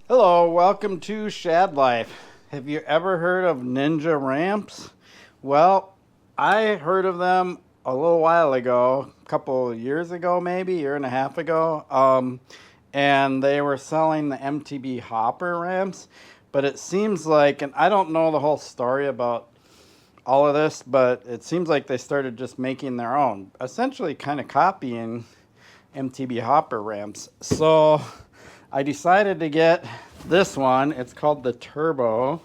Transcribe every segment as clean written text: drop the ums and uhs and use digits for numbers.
Hello, welcome to Shad Life. Have you ever heard of ninja ramps? Well, I heard of them a little while ago, a couple of years ago, maybe a year and a half ago, and they were selling the MTB Hopper Ramps. But it seems like, and I don't know the whole story about all of this, but it seems like they started just making their own, essentially kind of copying MTB Hopper Ramps. So I decided to get this one. It's called the Turbo,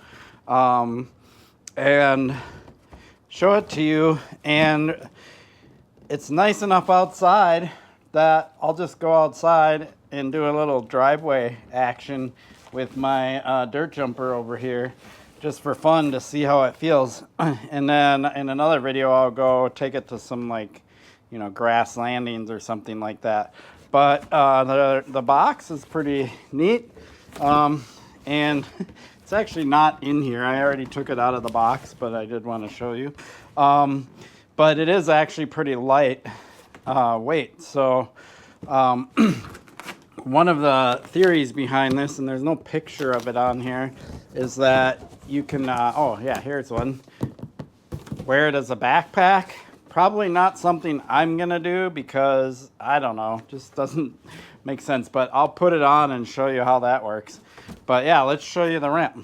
and show it to you. And it's nice enough outside that I'll just go outside and do a little driveway action with my dirt jumper over here, just for fun to see how it feels. And then in another video, I'll go take it to some grass landings or something like that. But the box is pretty neat, and it's actually not in here. I already took it out of the box, but I did want to show you. But it is actually pretty light weight. So one of the theories behind this, and there's no picture of it on here, is that you can, oh yeah, here's one, wear it as a backpack. Probably not something I'm gonna do because I don't know, just doesn't make sense, but I'll put it on and show you how that works. But yeah, let's show you the ramp.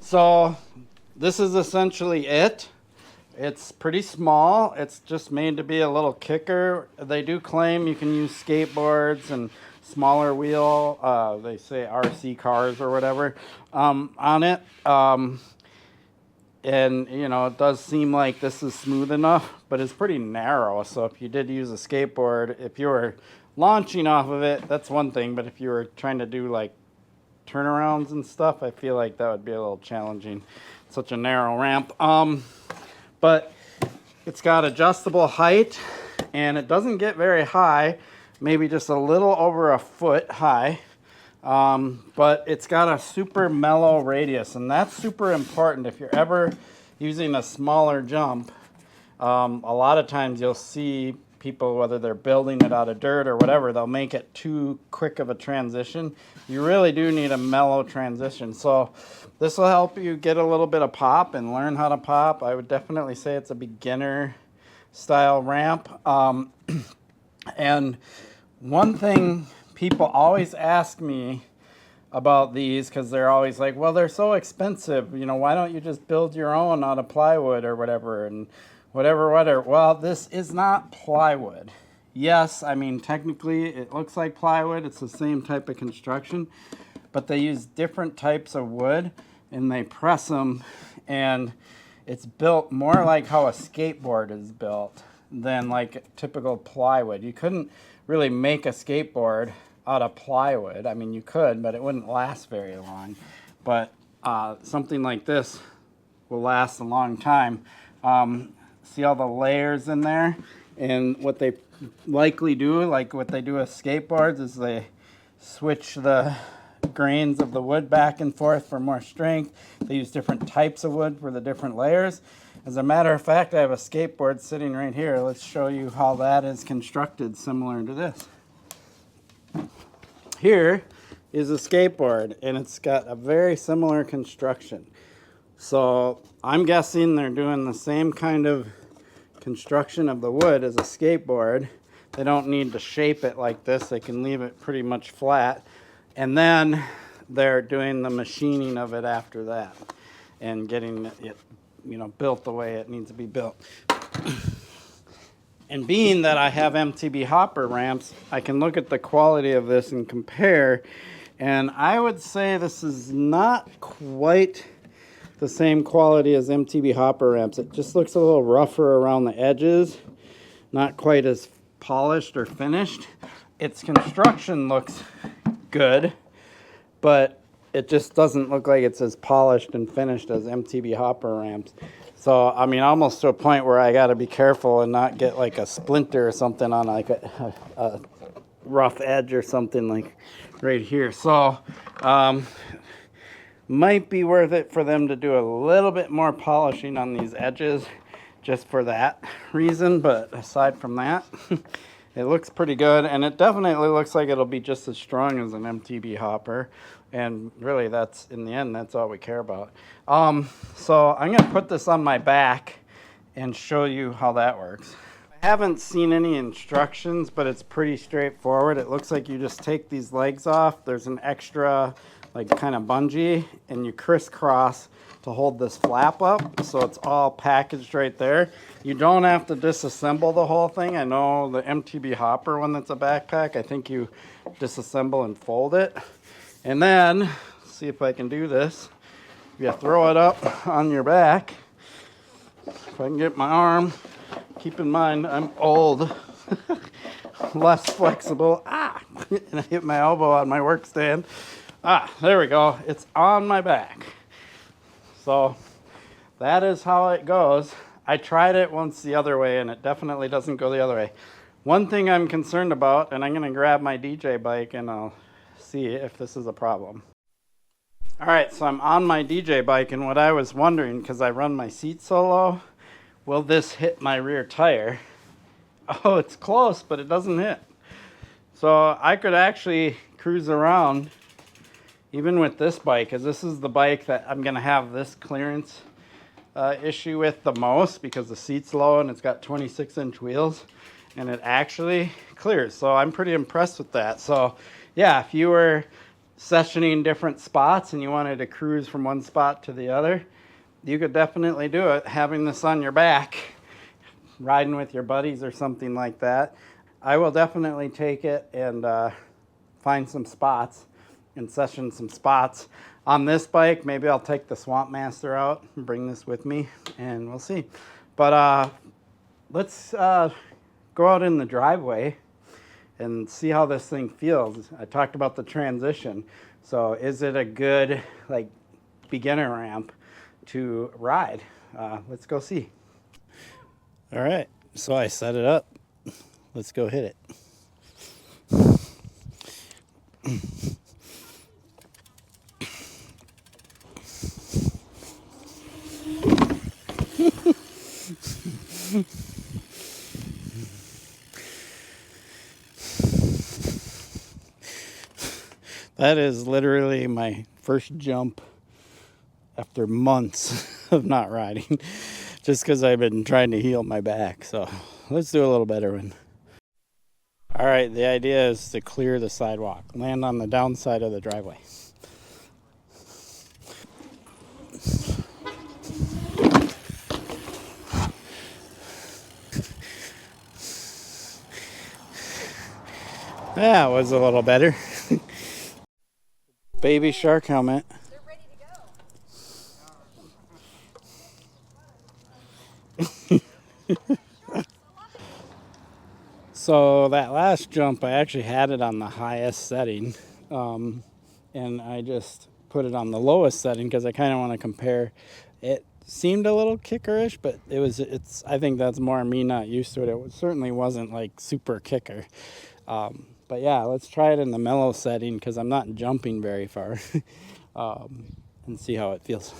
So this is essentially it. It's pretty small. It's just made to be a little kicker. They do claim you can use skateboards and smaller wheel, they say RC cars or whatever, on it. And, it does seem like this is smooth enough, but it's pretty narrow. So if you did use a skateboard, if you were launching off of it, that's one thing. But if you were trying to do like turnarounds and stuff, I feel like that would be a little challenging. Such a narrow ramp. But it's got adjustable height, and it doesn't get very high, maybe just a little over a foot high. But it's got a super mellow radius, and that's super important. If you're ever using a smaller jump, a lot of times you'll see people, whether they're building it out of dirt or whatever, they'll make it too quick of a transition. You really do need a mellow transition. So this will help you get a little bit of pop and learn how to pop. I would definitely say it's a beginner style ramp. And one thing people always ask me about these, because they're always like, well, they're so expensive, why don't you just build your own out of plywood or whatever, and whatever. Well, this is not plywood. Yes, I mean, technically it looks like plywood. It's the same type of construction, but they use different types of wood and they press them, and it's built more like how a skateboard is built than like typical plywood. You couldn't really make a skateboard out of plywood. I mean, you could, but it wouldn't last very long. But something like this will last a long time. See all the layers in there? And what they likely do, like what they do with skateboards, is they switch the grains of the wood back and forth for more strength. They use different types of wood for the different layers. As a matter of fact, I have a skateboard sitting right here. Let's show you how that is constructed, similar to this. Here is a skateboard, and it's got a very similar construction. So I'm guessing they're doing the same kind of construction of the wood as a skateboard. They don't need to shape it like this. They can leave it pretty much flat. And then they're doing the machining of it after that and getting it, built the way it needs to be built. And being that I have MTB Hopper Ramps, I can look at the quality of this and compare. And I would say this is not quite the same quality as MTB Hopper Ramps. It just looks a little rougher around the edges, not quite as polished or finished. Its construction looks good, but it just doesn't look like it's as polished and finished as MTB Hopper Ramps. So, I mean, almost to a point where I got to be careful and not get like a splinter or something on like a rough edge or something like right here. So, might be worth it for them to do a little bit more polishing on these edges just for that reason. But aside from that, It looks pretty good, and it definitely looks like it'll be just as strong as an MTB hopper. And really, that's, in the end, that's all we care about. So I'm gonna put this on my back and show you how that works. I haven't seen any instructions, but it's pretty straightforward. It looks like you just take these legs off. There's an extra, like, kind of bungee, and you crisscross to hold this flap up, so it's all packaged right there. You don't have to disassemble the whole thing. I know the MTB Hopper one that's a backpack, I think you disassemble and fold it. And then, see if I can do this. You throw it up on your back. If I can get my arm, keep in mind I'm old, less flexible. And I hit my elbow on my work stand. There we go. It's on my back. So that is how it goes. I tried it once the other way, and it definitely doesn't go the other way. One thing I'm concerned about, and I'm going to grab my DJ bike and I'll see if this is a problem. All right, so I'm on my DJ bike, and what I was wondering, because I run my seat so low, will this hit my rear tire? Oh, it's close, but it doesn't hit. So I could actually cruise around even with this bike, because this is the bike that I'm going to have this clearance issue with the most, because the seat's low and it's got 26-inch wheels, and it actually clears. So I'm pretty impressed with that. So yeah, if you were sessioning different spots and you wanted to cruise from one spot to the other, you could definitely do it having this on your back, riding with your buddies or something like that. I will definitely take it and find some spots and session some spots. On this bike, maybe I'll take the Swamp Master out and bring this with me, and we'll see. But let's go out in the driveway and see how this thing feels. I talked about the transition. So is it a good, like, beginner ramp to ride? Let's go see. All right, so I set it up. Let's go hit it. That is literally my first jump after months of not riding, just because I've been trying to heal my back. So let's do a little better one. All right, the idea is to clear the sidewalk, land on the downside of the driveway. That was a little better. Baby shark helmet. They're ready to go. So that last jump, I actually had it on the highest setting, and I just put it on the lowest setting because I kind of want to compare. It seemed a little kickerish, but I think that's more me not used to it. It certainly wasn't like super kicker. But yeah, let's try it in the mellow setting because I'm not jumping very far, and see how it feels.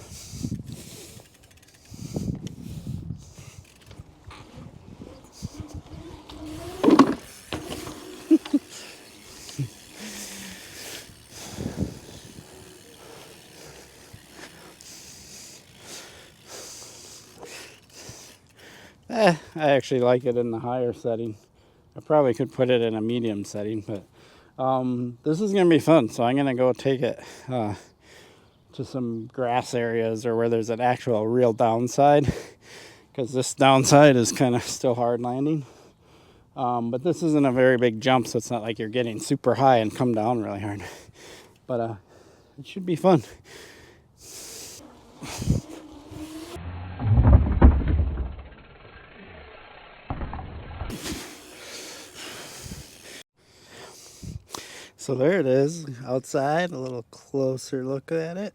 I actually like it in the higher setting. I probably could put it in a medium setting, but this is going to be fun. So I'm going to go take it to some grass areas or where there's an actual real downside, because this downside is kind of still hard landing. But this isn't a very big jump, so it's not like you're getting super high and come down really hard. But it should be fun. So there it is outside, a little closer look at it.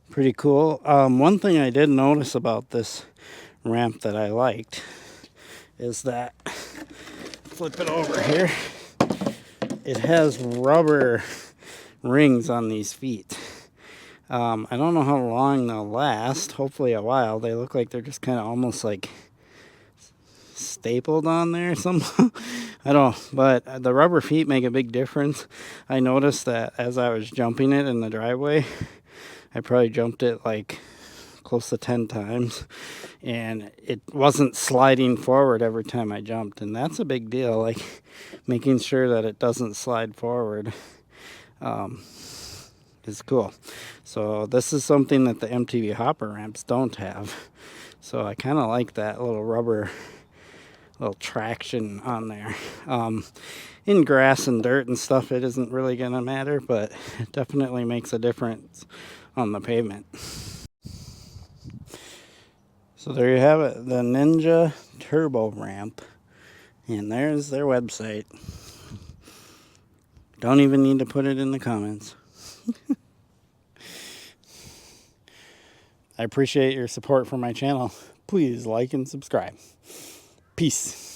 Pretty cool. One thing I did notice about this ramp that I liked is that, flip it over here, it has rubber rings on these feet. I don't know how long they'll last. Hopefully a while. They look like they're just kind of almost like stapled on there somehow. I don't know, but the rubber feet make a big difference. I noticed that as I was jumping it in the driveway, I probably jumped it like close to 10 times, and it wasn't sliding forward every time I jumped, and that's a big deal, like making sure that it doesn't slide forward is cool. So this is something that the MTB Hopper Ramps don't have, so I kind of like that little rubber little traction on there. In grass and dirt and stuff, it isn't really gonna matter, but it definitely makes a difference on the pavement. So there you have it, the Ninja Turbo Ramp, and there's their website. Don't even need to put it in the comments. I appreciate your support for my channel. Please like and subscribe. Peace.